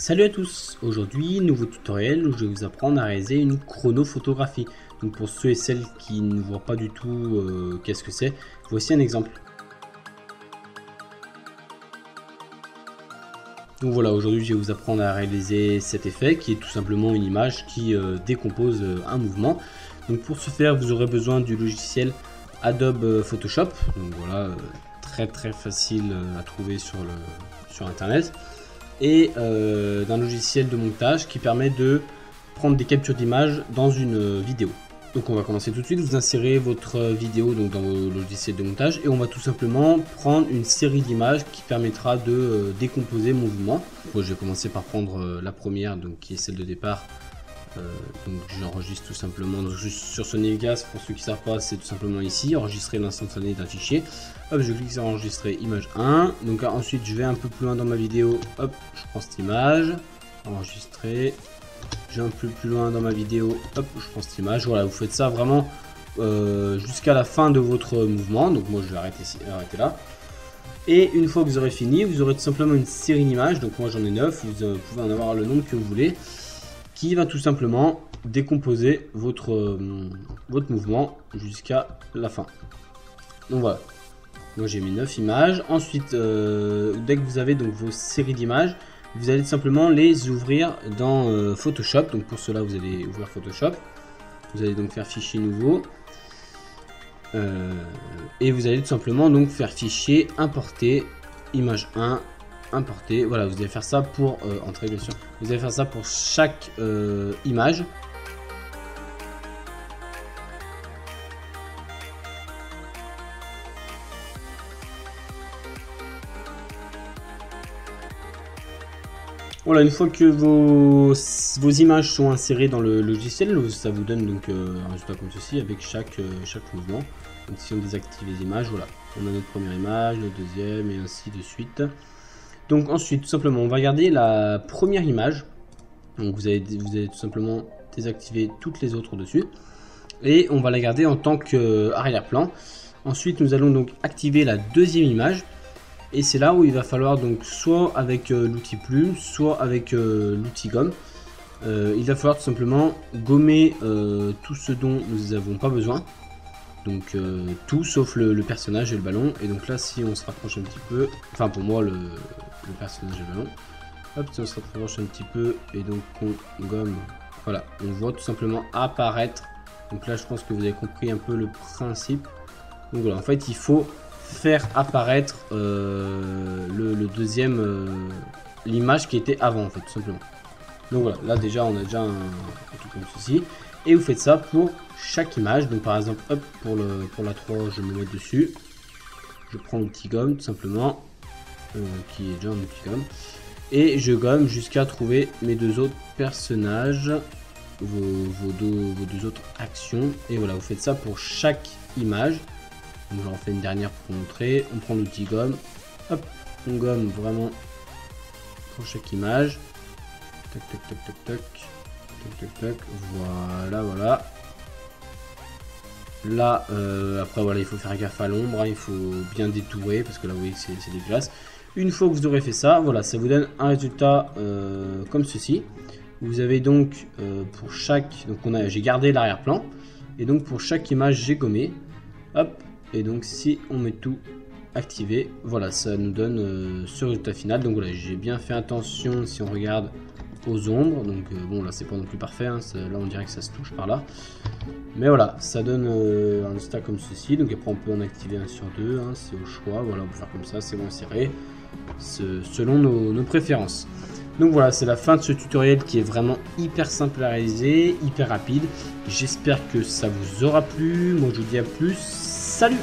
Salut à tous, aujourd'hui nouveau tutoriel où je vais vous apprendre à réaliser une chronophotographie. Donc pour ceux et celles qui ne voient pas du tout qu'est-ce que c'est, voici un exemple. Donc voilà, aujourd'hui je vais vous apprendre à réaliser cet effet qui est tout simplement une image qui décompose un mouvement. Donc pour ce faire vous aurez besoin du logiciel Adobe Photoshop. Donc voilà, très facile à trouver sur internet. Et d'un logiciel de montage qui permet de prendre des captures d'images dans une vidéo. Donc on va commencer tout de suite, vous insérez votre vidéo donc dans vos logiciels de montage et on va tout simplement prendre une série d'images qui permettra de décomposer mon mouvement. Bon, je vais commencer par prendre la première, donc qui est celle de départ. Donc j'enregistre tout simplement donc, juste sur Sony Vegas. Pour ceux qui ne savent pas, c'est tout simplement ici, enregistrer l'instantané d'un fichier. Hop, je clique sur enregistrer image 1. Donc ensuite je vais un peu plus loin dans ma vidéo, hop, je prends cette image, enregistrer. Je vais un peu plus loin dans ma vidéo, hop, je prends cette image. Voilà, vous faites ça vraiment jusqu'à la fin de votre mouvement. Donc moi je vais arrêter là. Et une fois que vous aurez fini, vous aurez tout simplement une série d'images. Donc moi j'en ai 9, vous pouvez en avoir le nombre que vous voulez, qui va tout simplement décomposer votre mouvement jusqu'à la fin. Donc voilà, moi j'ai mis 9 images. Ensuite, dès que vous avez donc vos séries d'images, vous allez tout simplement les ouvrir dans Photoshop. Donc pour cela, vous allez ouvrir Photoshop. Vous allez donc faire fichier nouveau. Et vous allez tout simplement donc faire fichier importer image 1. Importer, voilà, vous allez faire ça pour entrer bien sûr, vous allez faire ça pour chaque image. Voilà, une fois que vos images sont insérées dans le logiciel, ça vous donne donc un résultat comme ceci avec chaque mouvement. Donc si on désactive les images, voilà, on a notre première image, notre deuxième et ainsi de suite. Donc ensuite, tout simplement, on va regarder la première image. Donc vous allez tout simplement désactiver toutes les autres dessus. Et on va la garder en tant qu'arrière-plan. Ensuite, nous allons donc activer la deuxième image. Et c'est là où il va falloir donc soit avec l'outil plume, soit avec l'outil gomme. Il va falloir tout simplement gommer tout ce dont nous n'avons pas besoin. Donc tout sauf le personnage et le ballon. Et donc là, si on se rapproche un petit peu, enfin pour moi le personnage et le ballon, hop, si on se rapproche un petit peu et donc on gomme, voilà, on voit tout simplement apparaître. Donc là, je pense que vous avez compris un peu le principe. Donc voilà, en fait, il faut faire apparaître le deuxième, l'image qui était avant, en fait, tout simplement. Donc voilà, là déjà, on a déjà un truc comme ceci. Et vous faites ça pour chaque image. Donc par exemple, hop, pour la 3, je me mets dessus. Je prends l'outil gomme tout simplement, qui est déjà un outil gomme. Et je gomme jusqu'à trouver mes deux autres personnages, vos deux autres actions. Et voilà, vous faites ça pour chaque image. Donc j'en fais une dernière pour vous montrer. On prend l'outil gomme, hop, on gomme vraiment pour chaque image. Tac, tac, tac, tac, tac. Tac, voilà. Là après voilà, il faut faire gaffe à l'ombre, hein, il faut bien détourer parce que là vous voyez que c'est dégueulasse. Une fois que vous aurez fait ça, voilà, ça vous donne un résultat comme ceci. Vous avez donc pour chaque, donc j'ai gardé l'arrière-plan et donc pour chaque image j'ai gommé, hop, et donc si on met tout activé, voilà, ça nous donne ce résultat final. Donc voilà, j'ai bien fait attention si on regarde aux ombres, donc bon là c'est pas non plus parfait, hein, là on dirait que ça se touche par là, mais voilà, ça donne un résultat comme ceci. Donc après on peut en activer un sur deux, hein, c'est au choix, voilà, on peut faire comme ça, c'est bon serré, selon nos préférences. Donc voilà, c'est la fin de ce tutoriel qui est vraiment hyper simple à réaliser, hyper rapide. J'espère que ça vous aura plu, moi je vous dis à plus, salut.